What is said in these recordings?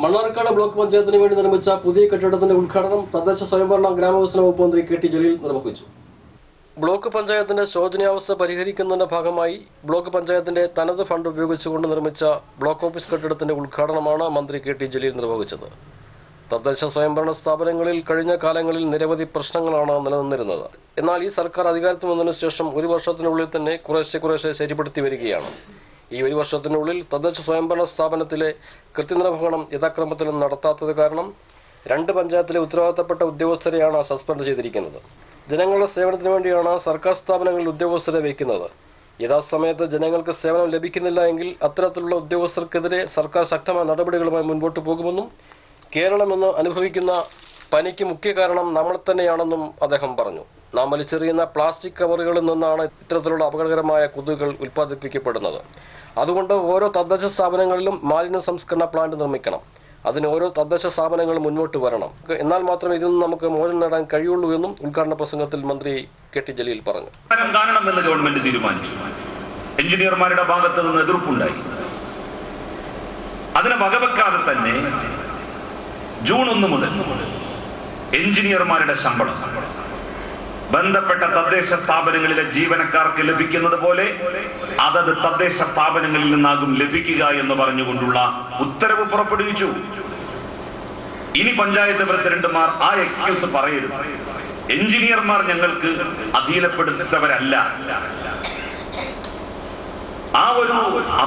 Mannarkkad block പഞ്ചായത്തിന് വേണ്ടി നിർമ്മിച്ച പുതിയ കെട്ടിടത്തിന്റെ ഉദ്ഘാടനം തദ്ദേശ സ്വയംഭരണ ഗ്രാമവികസന വകുപ്പ് മന്ത്രി കെ ടി ജലീൽ നിർവഹിച്ചു. ബ്ലോക്ക് പഞ്ചായത്തിന്റെ ശോചനീയാവസ്ഥ പരിഹരിക്കുന്നതിന്റെ ഭാഗമായി ബ്ലോക്ക് പഞ്ചായത്തിന്റെ തനത് ഫണ്ട് ഉപയോഗിച്ചുകൊണ്ട് നിർമ്മിച്ച ബ്ലോക്ക് ഓഫീസ് കെട്ടിടത്തിന്റെ ഉദ്ഘാടനമാണ് മന്ത്രി കെ ടി ജലീൽ നിർവഹിച്ചത്. തദ്ദേശ സ്വയംഭരണ സ്ഥാപനങ്ങളിൽ കഴിഞ്ഞ കാലങ്ങളിൽ നിരവധി പ്രശ്നങ്ങളാണ് നിലനിന്നിരുന്നത്. എന്നാൽ ഈ സർക്കാർ അധികാരത്തിൽ വന്നതിനു ശേഷം ഒരു വർഷത്തിനുള്ളിൽ തന്നെ കുറേശ്ശെ ശരിപ്പെടുത്തി വരികയാണ്. ഈ ഒരു വർഷത്തിനുള്ളിൽ തദ്ദേശ സ്വയംഭരണ സ്ഥാപനത്തിലെ കൃത്യനിർവഹണം യഥാക്രമത്തിൽ നടത്താത്തത് കാരണം 2 പഞ്ചായത്തിലെ ഉത്തരവാദിത്തപ്പെട്ട ഉദ്യോഗസ്ഥരെയാണ് സസ്പെൻഡ് ചെയ്തിരിക്കുന്നത്. ജനങ്ങളുടെ സേവനത്തിനു വേണ്ടിയാണ് സർക്കാർ സ്ഥാപനങ്ങളിൽ ഉദ്യോഗസ്ഥരെ വയ്ക്കുന്നത്. യഥാസമയത്ത് ജനങ്ങൾക്ക് സേവനം ലഭിക്കുന്നില്ല എങ്കിൽ അത്തരത്തിലുള്ള ഉദ്യോഗസ്ഥർക്കെതിരെ സർക്കാർ ശക്തമായ നടപടികളുമായി മുൻപോട്ട് പോകുമെന്നും കേരളം ഇന്ന് അനുഭവിക്കുന്ന പനിക്ക് മുഖ്യ കാരണം നമ്മൾ തന്നെയാണെന്നും അദ്ദേഹം പറഞ്ഞു. നാം വലിച്ചെറിയുന്ന പ്ലാസ്റ്റിക് കവറുകളിൽ നിന്നാണ് ഇത്തരത്തിലുള്ള അപകടകരമായ കൊതുകുകൾ ഉൽപ്പാദിപ്പിക്കപ്പെടുന്നത്. അതുകൊണ്ട് ഓരോ തദ്ദേശ സ്ഥാപനങ്ങളിലും മാലിന്യ സംസ്കരണ പ്ലാന്റ് നിർമ്മിക്കണം. അതിന് ഓരോ തദ്ദേശ സ്ഥാപനങ്ങളും മുന്നോട്ട് വരണം. എന്നാൽ മാത്രമേ ഇതിൽ നിന്ന് നമുക്ക് മോചനം നേടാൻ കഴിയുള്ളൂ എന്നും ഉദ്ഘാടന പ്രസംഗത്തിൽ മന്ത്രി കെ ടി ജലീൽ പറഞ്ഞു. കാണണമെന്ന് ഗവൺമെന്റ് തീരുമാനിച്ചു. എഞ്ചിനീയർമാരുടെ ഭാഗത്ത് നിന്ന് എതിർപ്പുണ്ടായി. അതിനെ വകവെക്കാതെ തന്നെ ജൂൺ 1 മുതൽ എഞ്ചിനീയർമാരുടെ ശമ്പളം ബന്ധപ്പെട്ട തദ്ദേശ സ്ഥാപനങ്ങളിലെ ജീവനക്കാർക്ക് ലഭിക്കുന്നത് പോലെ അതത് തദ്ദേശ സ്ഥാപനങ്ങളിൽ നിന്നാകും ലഭിക്കുക എന്ന് പറഞ്ഞുകൊണ്ടുള്ള ഉത്തരവ് പുറപ്പെടുവിച്ചു. ഇനി പഞ്ചായത്ത് പ്രസിഡന്റുമാർ ആ എക്സ്ക്യൂസ് പറയരുത്. എഞ്ചിനീയർമാർ ഞങ്ങൾക്ക് അധീനപ്പെടുത്തവരല്ല. ആ ഒരു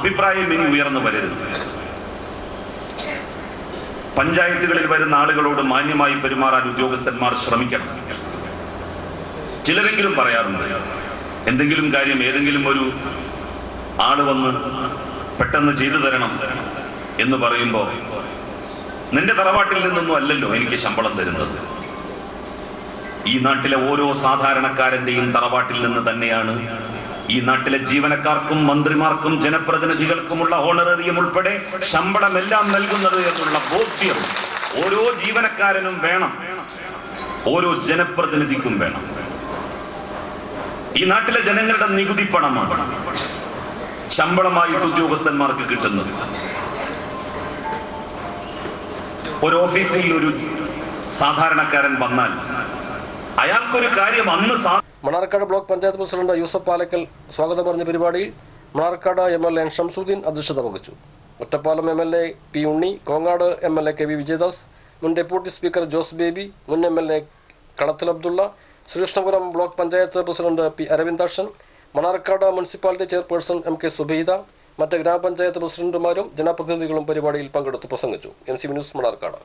അഭിപ്രായം ഇനി ഉയർന്നു വരരുത്. പഞ്ചായത്തുകളിൽ വരുന്ന ആളുകളോട് മാന്യമായി പെരുമാറാൻ ഉദ്യോഗസ്ഥന്മാർ ശ്രമിക്കണം. ചിലരെങ്കിലും പറയാറുണ്ട്, എന്തെങ്കിലും കാര്യം ഏതെങ്കിലും ഒരു ആള് വന്ന് പെട്ടെന്ന് ചെയ്തു തരണം എന്ന് പറയുമ്പോൾ നിന്റെ തറവാട്ടിൽ നിന്നൊന്നും അല്ലല്ലോ എനിക്ക് ശമ്പളം തരുന്നത്. ഈ നാട്ടിലെ ഓരോ സാധാരണക്കാരന്റെയും തറവാട്ടിൽ നിന്ന് തന്നെയാണ് ഈ നാട്ടിലെ ജീവനക്കാർക്കും മന്ത്രിമാർക്കും ജനപ്രതിനിധികൾക്കുമുള്ള ഓണറേറിയം ഉൾപ്പെടെ ശമ്പളമെല്ലാം നൽകുന്നത് എന്നുള്ള ബോധ്യം ഓരോ ജീവനക്കാരനും വേണം, ഓരോ ജനപ്രതിനിധിക്കും വേണം. ഈ നാട്ടിലെ ജനങ്ങളുടെ നികുതി പണമാണ് ശമ്പളമായിട്ട് ഉദ്യോഗസ്ഥന്മാർക്ക് കിട്ടുന്നത്. ഒരു ഓഫീസിൽ ഒരു സാധാരണക്കാരൻ വന്നാൽ അയാൾക്കൊരു കാര്യം അന്ന് മണ്ണാർക്കാട് ബ്ലോക്ക് പഞ്ചായത്ത് പ്രസിഡന്റ് യൂസഫ് പാലക്കൽ സ്വാഗതം പറഞ്ഞ പരിപാടിയിൽ മണ്ണാർക്കാട് MLA ഷംസുദ്ദീൻ അധ്യക്ഷത വഹിച്ചു. Ottapalam MLA P Unni, Kongad MLA K V Vijayadas, മുൻ ഡെപ്യൂട്ടി സ്പീക്കർ ജോസ് ബേബി, മുൻ MLA Kalathil Abdulla, Sreekrishnapuram block panchayat president P Aravindakshan, Mannarkkad municipality chairperson MK Zubaida, മറ്റ് ഗ്രാമപഞ്ചായത്ത് പ്രസിഡന്റുമാരും ജനപ്രതിനിധികളും പരിപാടിയിൽ പങ്കെടുത്ത് പ്രസംഗിച്ചു. NCV news Mannarkkad.